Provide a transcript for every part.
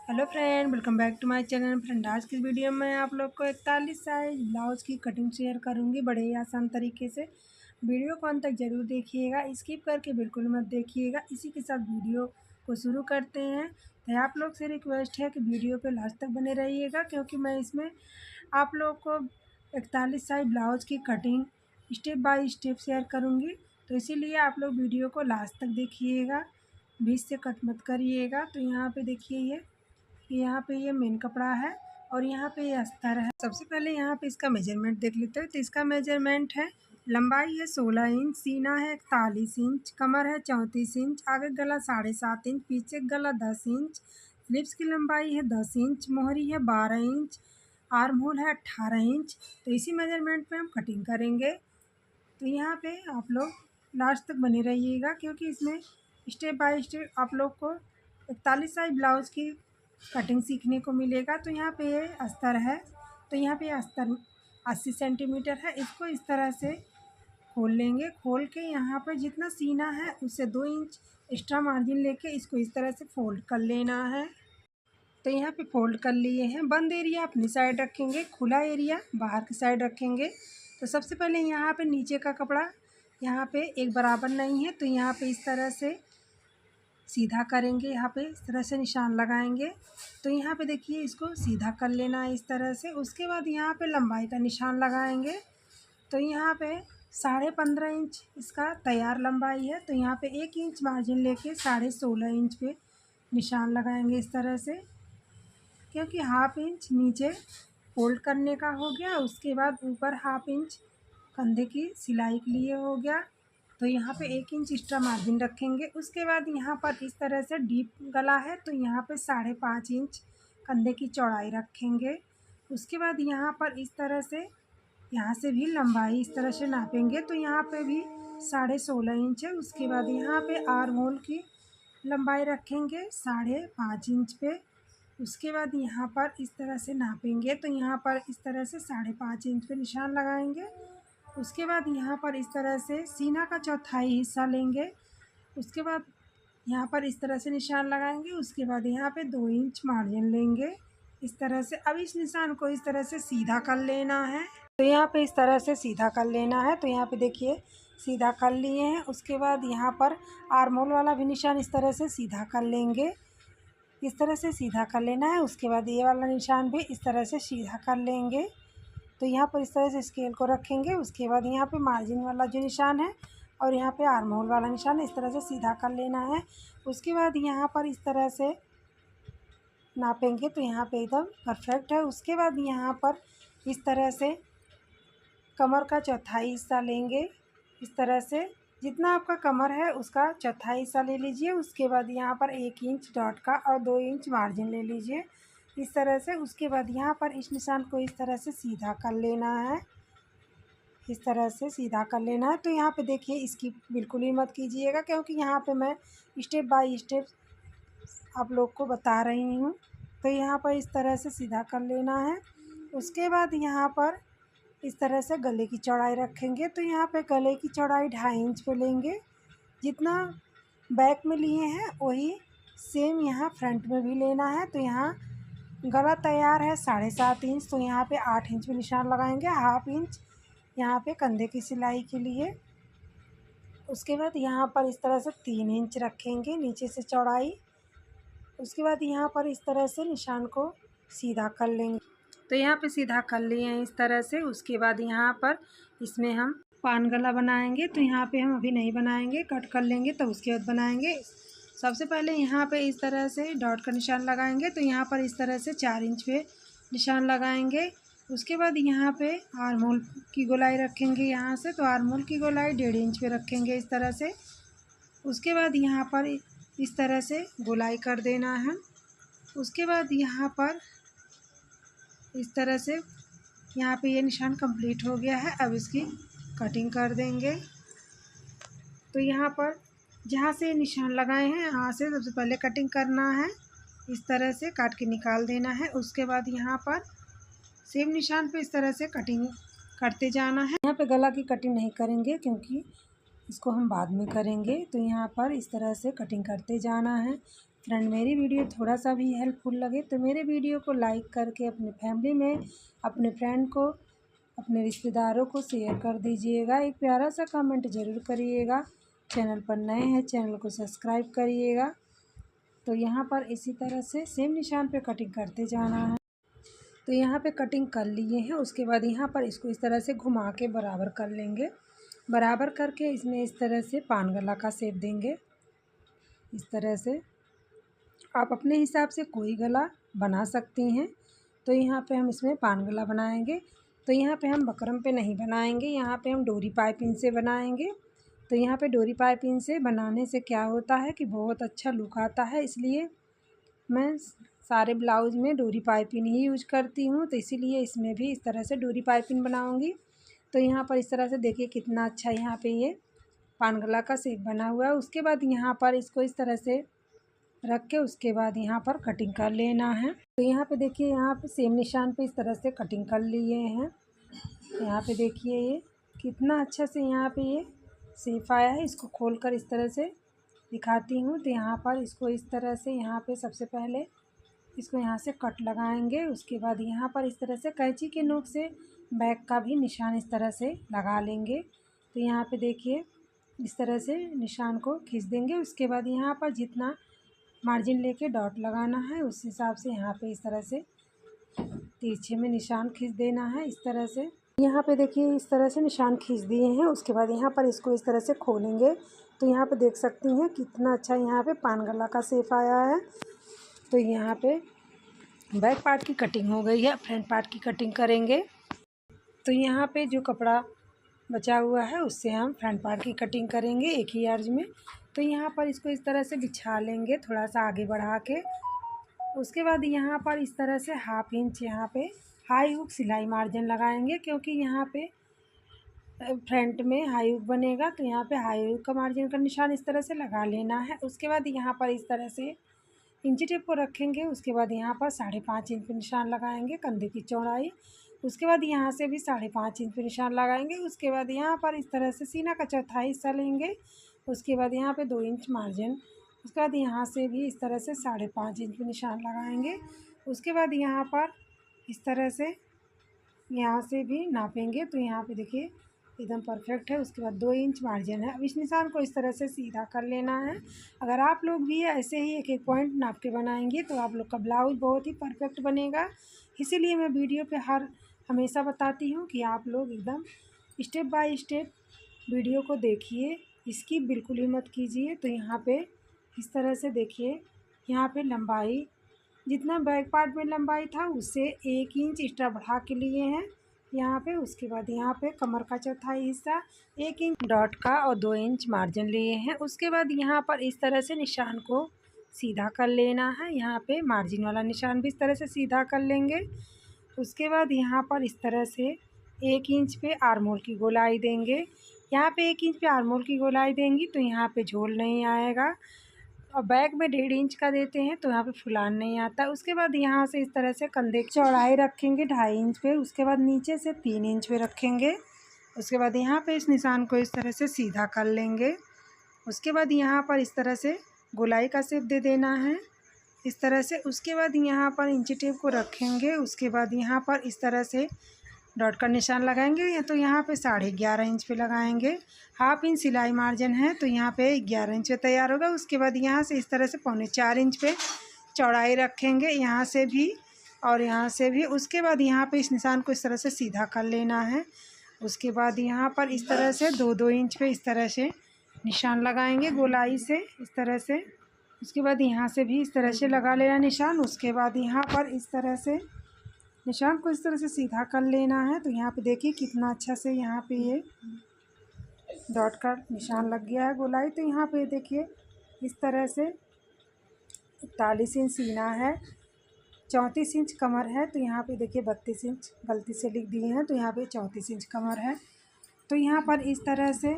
Hello friend, welcome back to my channel. Friend, आज की video में आप लोग को 41 साइज ब्लाउज़ की कटिंग शेयर करूंगी बड़े ही आसान तरीके से। वीडियो को अंत तक ज़रूर देखिएगा, स्किप करके बिल्कुल मत देखिएगा। इसी के साथ वीडियो को शुरू करते हैं। तो आप लोग से रिक्वेस्ट है कि वीडियो पे लास्ट तक बने रहिएगा, क्योंकि मैं इसमें आप लोग को 41 साइज ब्लाउज़ की cutting step by step share करूँगी। तो इसीलिए आप लोग वीडियो को लास्ट तक देखिएगा, बीच से कट मत करिएगा। तो यहाँ पे देखिए, यहाँ पे ये मेन कपड़ा है और यहाँ पे ये अस्तर है। सबसे पहले यहाँ पे इसका मेजरमेंट देख लेते हैं। तो इसका मेजरमेंट है, लंबाई है 16 इंच, सीना है 41 इंच, कमर है 34 इंच, आगे गला 7.5 इंच, पीछे गला 10 इंच, स्लीव्स की लंबाई है 10 इंच, मोहरी है 12 इंच, आर्म होल है 18 इंच। तो इसी मेजरमेंट पे हम कटिंग करेंगे। तो यहाँ पे आप लोग लास्ट तक बने रहिएगा, क्योंकि इसमें स्टेप बाय स्टेप आप लोग को 41 साइज ब्लाउज़ की कटिंग सीखने को मिलेगा। तो यहाँ पे ये अस्तर है, तो यहाँ पे अस्तर 80 सेंटीमीटर है। इसको इस तरह से खोल लेंगे। खोल के यहाँ पर जितना सीना है उससे 2 इंच एक्स्ट्रा मार्जिन लेके इसको इस तरह से फोल्ड कर लेना है। तो यहाँ पे फोल्ड कर लिए हैं। बंद एरिया अपनी साइड रखेंगे, खुला एरिया बाहर की साइड रखेंगे। तो सबसे पहले यहाँ पे नीचे का कपड़ा यहाँ पे एक बराबर नहीं है, तो यहाँ पे इस तरह से सीधा करेंगे। यहाँ पे इस तरह से निशान लगाएंगे। तो यहाँ पे देखिए, इसको सीधा कर लेना है इस तरह से। उसके बाद यहाँ पे लंबाई का निशान लगाएंगे। तो यहाँ पे 15.5 इंच इसका तैयार लंबाई है। तो यहाँ पे 1 इंच मार्जिन लेके 16.5 इंच पे निशान लगाएंगे इस तरह से, क्योंकि हाफ इंच नीचे फोल्ड करने का हो गया। उसके बाद ऊपर हाफ इंच कंधे की सिलाई के लिए हो गया। तो यहाँ पे 1 इंच एक्स्ट्रा मार्जिन रखेंगे। उसके बाद यहाँ पर इस तरह से डीप गला है, तो यहाँ पे 5.5 इंच कंधे की चौड़ाई रखेंगे। उसके बाद यहाँ पर इस तरह से यहाँ से भी लंबाई इस तरह से नापेंगे। तो यहाँ पे भी 16.5 इंच है। उसके बाद यहाँ पे आर्म होल की लंबाई रखेंगे 5.5 इंच पे। उसके बाद यहाँ पर इस तरह से नापेंगे। तो यहाँ पर इस तरह से 5.5 इंच पे निशान लगाएंगे। उसके बाद यहाँ पर इस तरह से सीना का चौथाई हिस्सा लेंगे। उसके बाद यहाँ पर इस तरह से निशान लगाएंगे। उसके बाद यहाँ पे 2 इंच मार्जिन लेंगे इस तरह से। अब इस निशान को इस तरह से सीधा कर लेना है। तो यहाँ पे इस तरह से सीधा कर लेना है। तो यहाँ पे देखिए, सीधा कर लिए हैं। उसके बाद यहाँ पर आर्म होल वाला भी निशान इस तरह से सीधा कर लेंगे। इस तरह से सीधा कर लेना है। उसके बाद ये वाला निशान भी इस तरह से सीधा कर लेंगे। तो यहाँ पर इस तरह से स्केल को रखेंगे। उसके बाद यहाँ पे मार्जिन वाला जो निशान है और यहाँ पे आर्म होल वाला निशान इस तरह से सीधा कर लेना है। उसके बाद यहाँ पर इस तरह से नापेंगे, तो यहाँ पे एकदम परफेक्ट है। उसके बाद यहाँ पर इस तरह से कमर का चौथाई हिस्सा लेंगे। इस तरह से जितना आपका कमर है उसका चौथाई हिस्सा ले लीजिए। उसके बाद यहाँ पर 1 इंच डॉट का और 2 इंच मार्जिन ले लीजिए इस तरह से। उसके बाद यहाँ पर इस निशान को इस तरह से सीधा कर लेना है, इस तरह से सीधा कर लेना है। तो यहाँ पे देखिए, इसकी बिल्कुल ही मत कीजिएगा, क्योंकि यहाँ पे मैं स्टेप बाय स्टेप आप लोग को बता रही हूँ। तो यहाँ पर इस तरह से सीधा कर लेना है। उसके बाद यहाँ पर इस तरह से गले की चौड़ाई रखेंगे। तो यहाँ पे गले की चौड़ाई 2.5 इंच पे लेंगे। जितना बैक में लिए हैं वही सेम यहाँ फ्रंट में भी लेना है। तो यहाँ गला तैयार है 7.5 इंच, तो यहाँ पे 8 इंच पे निशान लगाएंगे। हाफ इंच यहाँ पे कंधे की सिलाई के लिए। उसके बाद यहाँ पर इस तरह से 3 इंच रखेंगे नीचे से चौड़ाई। उसके बाद यहाँ पर इस तरह से निशान को सीधा कर लेंगे। तो यहाँ पे सीधा कर लिए हैं इस तरह से। उसके बाद यहाँ पर इसमें हम पान गला बनाएंगे। तो यहाँ पे हम अभी नहीं बनाएंगे, कट कर लेंगे तो उसके बाद बनाएंगे। सबसे पहले यहाँ पे इस तरह से डॉट का निशान लगाएंगे। तो यहाँ पर इस तरह से 4 इंच पे निशान लगाएंगे। उसके बाद यहाँ पे आर्म होल की गोलाई रखेंगे यहाँ से। तो आर्म होल की गोलाई 1.5 इंच पे रखेंगे इस तरह से। उसके बाद यहाँ पर इस तरह से गोलाई कर देना है। उसके बाद यहाँ पर इस तरह से यहाँ पे ये निशान कंप्लीट हो गया है। अब इसकी कटिंग कर देंगे। तो यहाँ पर जहाँ से निशान लगाए हैं यहाँ से सबसे पहले कटिंग करना है। इस तरह से काट के निकाल देना है। उसके बाद यहाँ पर सेम निशान पे इस तरह से कटिंग करते जाना है। यहाँ पे गला की कटिंग नहीं करेंगे, क्योंकि इसको हम बाद में करेंगे। तो यहाँ पर इस तरह से कटिंग करते जाना है। फ्रेंड मेरी वीडियो थोड़ा सा भी हेल्पफुल लगे तो मेरे वीडियो को लाइक करके अपने फैमिली में, अपने फ्रेंड को, अपने रिश्तेदारों को शेयर कर दीजिएगा। एक प्यारा सा कमेंट ज़रूर करिएगा। चैनल पर नए हैं चैनल को सब्सक्राइब करिएगा। तो यहाँ पर इसी तरह से सेम निशान पे कटिंग करते जाना है। तो यहाँ पे कटिंग कर लिए हैं। उसके बाद यहाँ पर इसको इस तरह से घुमा के बराबर कर लेंगे। बराबर करके इसमें इस तरह से पान गला का शेप देंगे। इस तरह से आप अपने हिसाब से कोई गला बना सकती हैं। तो यहाँ पे हम इसमें पान गला बनाएंगे। तो यहाँ पे हम बकरम पे नहीं बनाएंगे, यहाँ पे हम डोरी पाइपिंग से बनाएंगे। तो यहाँ पे डोरी पाइपिंग से बनाने से क्या होता है कि बहुत अच्छा लुक आता है, इसलिए मैं सारे ब्लाउज़ में डोरी पाइपिंग ही यूज करती हूँ। तो इसीलिए इसमें भी इस तरह से डोरी पाइपिंग बनाऊँगी। तो यहाँ पर इस तरह से देखिए कितना अच्छा यहाँ पे ये पान गला का शेप बना हुआ है। उसके बाद यहाँ पर इसको इस तरह से रख के उसके बाद यहाँ पर कटिंग कर लेना है। तो यहाँ पे देखिए यहाँ पे सेम निशान पे इस तरह से कटिंग कर लिए हैं। यहाँ पे देखिए ये कितना अच्छा से यहाँ पे ये शेप आया है। इसको खोलकर इस तरह से दिखाती हूँ। तो यहाँ पर इसको इस तरह से यहाँ पे सबसे पहले इसको यहाँ से कट लगाएंगे। उसके बाद यहाँ पर इस तरह से कैंची के नोक से बैक का भी निशान इस तरह से लगा लेंगे। तो यहाँ पे देखिए इस तरह से निशान को खींच देंगे। उसके बाद यहाँ पर जितना मार्जिन लेके डॉट लगाना है उस हिसाब से यहाँ पे इस तरह से तिरछे में निशान खींच देना है। इस तरह से यहाँ पे देखिए इस तरह से निशान खींच दिए हैं। उसके बाद यहाँ पर इसको इस तरह से खोलेंगे। तो यहाँ पे देख सकती हैं कितना अच्छा यहाँ पे पान गला का शेप आया है। तो यहाँ पे बैक पार्ट की कटिंग हो गई है, फ्रंट पार्ट की कटिंग करेंगे। तो यहाँ पे जो कपड़ा बचा हुआ है उससे हम फ्रंट पार्ट की कटिंग करेंगे एक ही अर्ज में। तो यहाँ पर इसको इस तरह से बिछा लेंगे थोड़ा सा आगे बढ़ा के। उसके बाद यहाँ पर इस तरह से 1/2 इंच यहाँ पे हाई हुक सिलाई मार्जिन लगाएंगे, क्योंकि यहाँ पे फ्रंट में हाई हुक बनेगा। तो यहाँ पे हाई हुक का मार्जिन का निशान इस तरह से लगा लेना है। उसके बाद यहाँ पर इस तरह से इंची टेप को रखेंगे। उसके बाद यहाँ पर 5.5 इंच पे निशान लगाएंगे कंधे की चौड़ाई। उसके बाद यहाँ से भी 5.5 इंच पे निशान लगाएंगे। उसके बाद यहाँ पर इस तरह से सीना का चौथाई हिस्सा लेंगे। उसके बाद यहाँ पे 2 इंच मार्जिन। उसके बाद यहाँ से भी इस तरह से 5.5 इंच पे निशान लगाएंगे। उसके बाद यहाँ पर इस तरह से यहाँ से भी नापेंगे। तो यहाँ पे देखिए एकदम परफेक्ट है। उसके बाद 2 इंच मार्जिन है। अब इस निशान को इस तरह से सीधा कर लेना है। अगर आप लोग भी ऐसे ही एक एक पॉइंट नाप के बनाएंगे तो आप लोग का ब्लाउज बहुत ही परफेक्ट बनेगा। इसीलिए मैं वीडियो पे हमेशा बताती हूँ कि आप लोग एकदम स्टेप बाय स्टेप वीडियो को देखिए, इसकी बिल्कुल ही मत कीजिए। तो यहाँ पे इस तरह से देखिए यहाँ पे लंबाई जितना बैक पार्ट में लंबाई था उससे 1 इंच एक्स्ट्रा बढ़ा के लिए हैं यहाँ पे। उसके बाद यहाँ पे कमर का चौथाई हिस्सा 1 इंच डॉट का और 2 इंच मार्जिन लिए हैं। उसके बाद यहाँ पर इस तरह से निशान को सीधा कर लेना है। यहाँ पे मार्जिन वाला निशान भी इस तरह से सीधा कर लेंगे। उसके बाद यहाँ पर इस तरह से 1 इंच पे आर्म होल की गोलाई देंगे। यहाँ पे 1 इंच पे आर्म होल की गोलाई देंगी तो यहाँ पे झोल नहीं आएगा। और बैक में 1.5 इंच का देते हैं तो यहाँ पे फुलान नहीं आता। उसके बाद यहाँ से इस तरह से कंधे की चौड़ाई रखेंगे 2.5 इंच पे। उसके बाद नीचे से 3 इंच पे रखेंगे। उसके बाद यहाँ पे इस निशान को इस तरह से सीधा कर लेंगे। उसके बाद यहाँ पर इस तरह से गोलाई का शेप दे देना है इस तरह से। उसके बाद यहाँ पर इंची टेप को रखेंगे। उसके बाद यहाँ पर इस तरह से डॉट का निशान लगाएंगे। तो यहाँ पे 11.5 इंच पे लगाएंगे। 1/2 इंच सिलाई मार्जिन है तो यहाँ पे 11 इंच पे तैयार होगा। उसके बाद यहाँ से इस तरह से 3.25 इंच पे चौड़ाई रखेंगे यहाँ से भी और यहाँ से भी। उसके बाद यहाँ पे इस निशान को इस तरह से सीधा कर लेना है। उसके बाद यहाँ पर इस तरह से 2-2 इंच पे इस तरह से निशान लगाएंगे गोलाई से इस तरह से। उसके बाद यहाँ से भी इस तरह से लगा लेना निशान। उसके बाद यहाँ पर इस तरह से निशान को इस तरह से सीधा कर लेना है। तो यहाँ पे देखिए कितना अच्छा से यहाँ पे ये डॉट का निशान लग गया है गोलाई। तो यहाँ पे देखिए इस तरह से 41 इंच सीना है, 34 इंच कमर है। तो यहाँ पे देखिए 32 इंच गलती से लिख दिए हैं तो यहाँ पे 34 इंच कमर है। तो यहाँ पर इस तरह से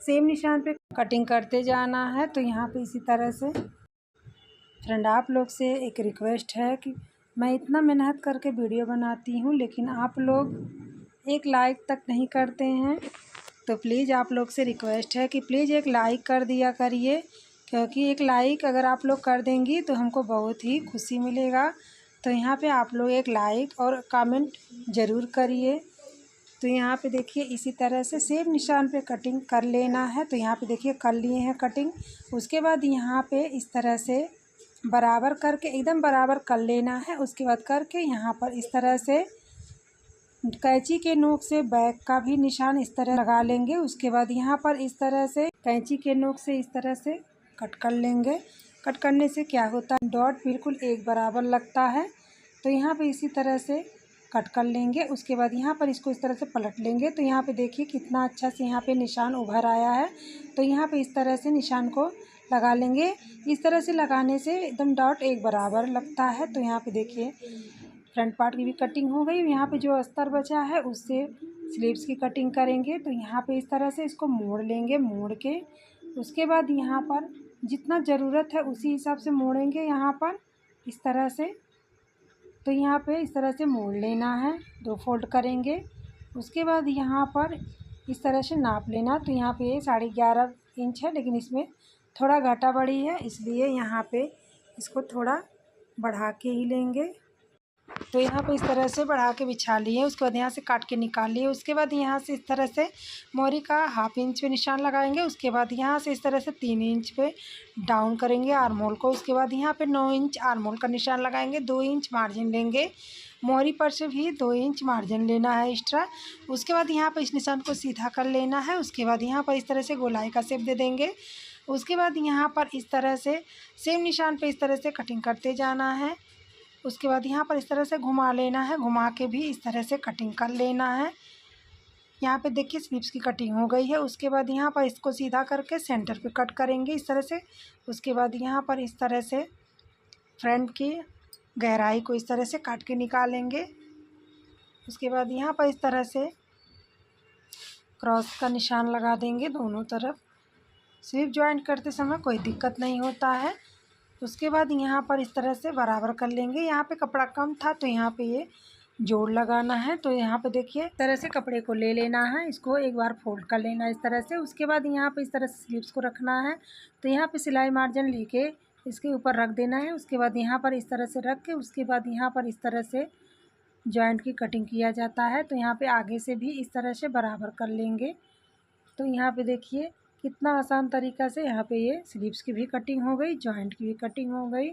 सेम निशान पे कटिंग करते जाना है। तो यहाँ पे इसी तरह से फ्रेंड आप लोग से एक रिक्वेस्ट है कि मैं इतना मेहनत करके वीडियो बनाती हूँ लेकिन आप लोग एक लाइक तक नहीं करते हैं। तो प्लीज़ आप लोग से रिक्वेस्ट है कि प्लीज़ एक लाइक कर दिया करिए। क्योंकि एक लाइक अगर आप लोग कर देंगी तो हमको बहुत ही खुशी मिलेगा। तो यहाँ पे आप लोग एक लाइक और कमेंट ज़रूर करिए। तो यहाँ पे देखिए इसी तरह से सेम निशान पे कटिंग कर लेना है। तो यहाँ पे देखिए कर लिए हैं कटिंग। उसके बाद यहाँ पे इस तरह से बराबर करके एकदम बराबर कर लेना है। उसके बाद करके यहाँ पर इस तरह से कैंची के नोक से बैक का भी निशान इस तरह लगा लेंगे। उसके बाद यहाँ पर इस तरह से कैंची के नोक से इस तरह से कट कर लेंगे। कट करने से क्या होता है, डॉट बिल्कुल एक बराबर लगता है। तो यहाँ पे इसी तरह से कट कर लेंगे। उसके बाद यहाँ पर इसको इस तरह से पलट लेंगे। तो यहाँ पे देखिए कितना अच्छा से यहाँ पे निशान उभर आया है। तो यहाँ पे इस तरह से निशान को लगा लेंगे। इस तरह से लगाने से एकदम डॉट एक बराबर लगता है। तो यहाँ पे देखिए फ्रंट पार्ट की भी कटिंग हो गई। यहाँ पे जो अस्तर बचा है उससे स्लीव्स की कटिंग करेंगे। तो यहाँ पे इस तरह से इसको मोड़ लेंगे। मोड़ के उसके बाद यहाँ पर जितना ज़रूरत है उसी हिसाब से मोड़ेंगे यहाँ पर इस तरह से। तो यहाँ पे इस तरह से मोड़ लेना है, 2 फोल्ड करेंगे। उसके बाद यहाँ पर इस तरह से नाप लेना। तो यहाँ पे 11.5 इंच है, लेकिन इसमें थोड़ा घटा बढ़ी है, इसलिए यहाँ पे इसको थोड़ा बढ़ा के ही लेंगे। तो यहाँ पे इस तरह से बढ़ा के बिछा लिए। उसके बाद यहाँ से काट के निकाल लिए। उसके बाद यहाँ से इस तरह से मोरी का 1/2 इंच पे निशान लगाएंगे। उसके बाद यहाँ से इस तरह से 3 इंच पे डाउन करेंगे आर्म होल को। उसके बाद यहाँ पे 9 इंच आर्म होल का निशान लगाएंगे। 2 इंच मार्जिन लेंगे। मोरी पर से भी 2 इंच मार्जिन लेना है एक्स्ट्रा। उसके बाद यहाँ पर इस निशान को सीधा कर लेना है। उसके बाद यहाँ पर इस तरह से गोलाई का शेप दे देंगे। उसके बाद यहाँ पर इस तरह से सेम निशान पर इस तरह से कटिंग करते जाना है। उसके बाद यहाँ पर इस तरह से घुमा लेना है। घुमा के भी इस तरह से कटिंग कर लेना है। यहाँ पे देखिए स्लीव्स की कटिंग हो गई है। उसके बाद यहाँ पर इसको सीधा करके सेंटर पे कट करेंगे इस तरह से। उसके बाद यहाँ पर इस तरह से फ्रंट की गहराई को इस तरह से काट के निकालेंगे। उसके बाद यहाँ पर इस तरह से क्रॉस का निशान लगा देंगे दोनों तरफ। स्लीव जॉइंट करते समय कोई दिक्कत नहीं होता है। उसके बाद यहाँ पर इस तरह से बराबर कर लेंगे। यहाँ पे कपड़ा कम था तो यहाँ पे ये जोड़ लगाना है। तो यहाँ पे देखिए इस तरह से कपड़े को ले लेना है, इसको एक बार फोल्ड कर लेना है इस तरह से। उसके बाद यहाँ पे इस तरह से स्लीव्स को रखना है। तो यहाँ पे सिलाई मार्जिन लेके इसके ऊपर रख देना है। उसके बाद यहाँ पर इस तरह से रख के उसके बाद यहाँ पर इस तरह से जॉइंट की कटिंग किया जाता है। तो यहाँ पे आगे से भी इस तरह से बराबर कर लेंगे। तो यहाँ पे देखिए कितना आसान तरीक़ा से यहाँ पे ये स्लीव्स की भी कटिंग हो गई, जॉइंट की भी कटिंग हो गई।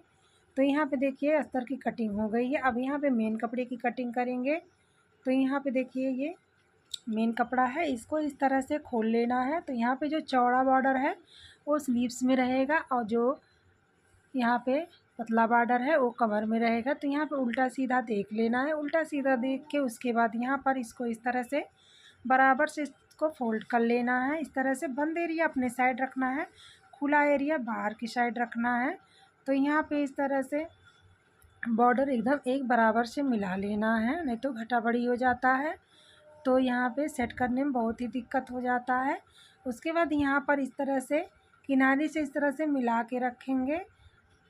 तो यहाँ पे देखिए अस्तर की कटिंग हो गई है। अब यहाँ पे मेन कपड़े की कटिंग करेंगे। तो यहाँ पे देखिए ये मेन कपड़ा है, इसको इस तरह से खोल लेना है। तो यहाँ पे जो चौड़ा बॉर्डर है वो स्लीव्स में रहेगा और जो यहाँ पे पतला बॉर्डर है वो कमर में रहेगा। तो यहाँ पे उल्टा सीधा देख लेना है। उल्टा सीधा देख के उसके बाद यहाँ पर इसको इस तरह से बराबर से इसको फोल्ड कर लेना है। इस तरह से बंद एरिया अपने साइड रखना है, खुला एरिया बाहर की साइड रखना है। तो यहाँ पे इस तरह से बॉर्डर एकदम एक बराबर से मिला लेना है, नहीं तो घटा बढ़ी हो जाता है। तो यहाँ पे सेट करने में बहुत ही दिक्कत हो जाता है। उसके बाद यहाँ पर इस तरह से किनारे से इस तरह से मिला के रखेंगे।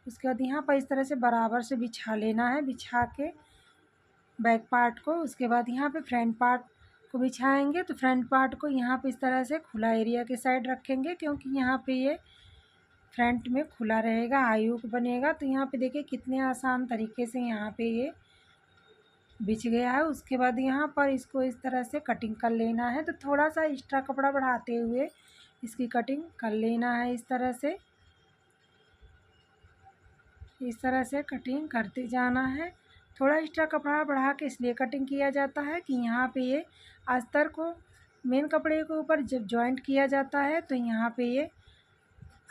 उसके बाद यहाँ पर इस तरह से बराबर से बिछा लेना है, बिछा के बैक पार्ट को। उसके बाद यहाँ पे फ्रंट पार्ट को बिछाएंगे। तो फ्रंट पार्ट को यहाँ पे इस तरह से खुला एरिया के साइड रखेंगे, क्योंकि यहाँ पे ये फ्रंट में खुला रहेगा, हाई हुक बनेगा। तो यहाँ पे देखिए कितने आसान तरीके से यहाँ पे ये बिछ गया है। उसके बाद यहाँ पर इसको इस तरह से कटिंग कर लेना है। तो थोड़ा सा एक्स्ट्रा कपड़ा बढ़ाते हुए इसकी कटिंग कर लेना है इस तरह से। इस तरह से कटिंग करते जाना है। थोड़ा एक्स्ट्रा कपड़ा बढ़ा के इसलिए कटिंग किया जाता है कि यहाँ पे ये अस्तर को मेन कपड़े के ऊपर जब जॉइंट किया जाता है तो यहाँ पे ये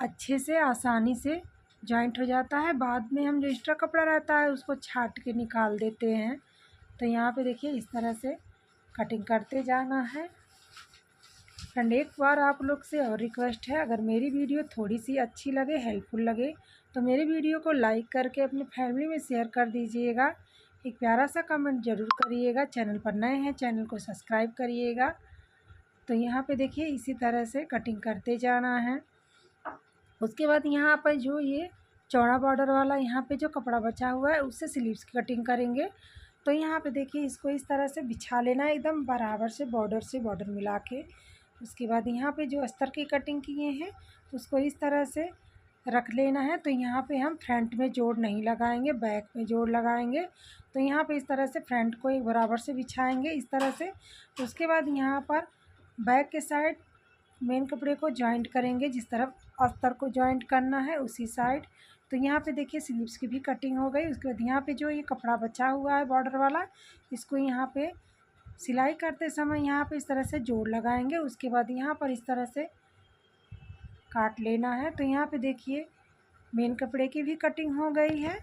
अच्छे से आसानी से जॉइंट हो जाता है। बाद में हम जो एक्स्ट्रा कपड़ा रहता है उसको छाट के निकाल देते हैं। तो यहाँ पे देखिए इस तरह से कटिंग करते जाना है। फ्रेंड एक बार आप लोग से और रिक्वेस्ट है, अगर मेरी वीडियो थोड़ी सी अच्छी लगे, हेल्पफुल लगे, तो मेरी वीडियो को लाइक करके अपनी फैमिली में शेयर कर दीजिएगा। एक प्यारा सा कमेंट ज़रूर करिएगा। चैनल पर नए हैं चैनल को सब्सक्राइब करिएगा। तो यहाँ पे देखिए इसी तरह से कटिंग करते जाना है। उसके बाद यहाँ पर जो ये चौड़ा बॉर्डर वाला यहाँ पे जो कपड़ा बचा हुआ है उससे स्लीव्स की कटिंग करेंगे। तो यहाँ पे देखिए इसको इस तरह से बिछा लेना है एकदम बराबर से बॉर्डर मिला के। उसके बाद यहाँ पे जो अस्तर की कटिंग किए हैं उसको इस तरह से रख लेना है। तो यहाँ पे हम फ्रंट में जोड़ नहीं लगाएंगे, बैक में जोड़ लगाएंगे। तो यहाँ पे इस तरह से फ्रंट को एक बराबर से बिछाएंगे इस तरह से। उसके बाद यहाँ पर बैक के साइड मेन कपड़े को जॉइंट करेंगे, जिस तरफ अस्तर को जॉइंट करना है उसी साइड। तो यहाँ पे देखिए स्लीव्स की भी कटिंग हो गई। उसके बाद यहाँ पे जो ये कपड़ा बचा हुआ है बॉर्डर वाला, इसको यहाँ पे सिलाई करते समय यहाँ पे इस तरह से जोड़ लगाएंगे। उसके बाद यहाँ पर इस तरह से काट लेना है। तो यहाँ पे देखिए मेन कपड़े की भी कटिंग हो गई है।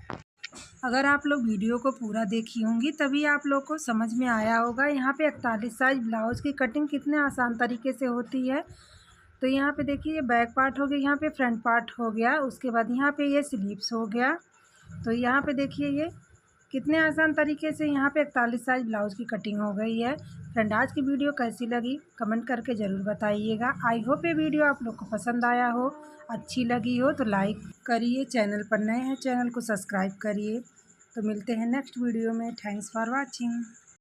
अगर आप लोग वीडियो को पूरा देखी होंगी तभी आप लोग को समझ में आया होगा यहाँ पे 41 साइज ब्लाउज़ की कटिंग कितने आसान तरीके से होती है। तो यहाँ पे देखिए ये बैक पार्ट हो गया, यहाँ पे फ्रंट पार्ट हो गया, उसके बाद यहाँ पे ये स्लीव्स हो गया। तो यहाँ पे देखिए ये कितने आसान तरीके से यहाँ पे 41 साइज ब्लाउज़ की कटिंग हो गई है। फ्रेंड आज की वीडियो कैसी लगी कमेंट करके ज़रूर बताइएगा। आई होप ये वीडियो आप लोग को पसंद आया हो, अच्छी लगी हो तो लाइक करिए, चैनल पर नए हैं चैनल को सब्सक्राइब करिए। तो मिलते हैं नेक्स्ट वीडियो में। Thanks for watching.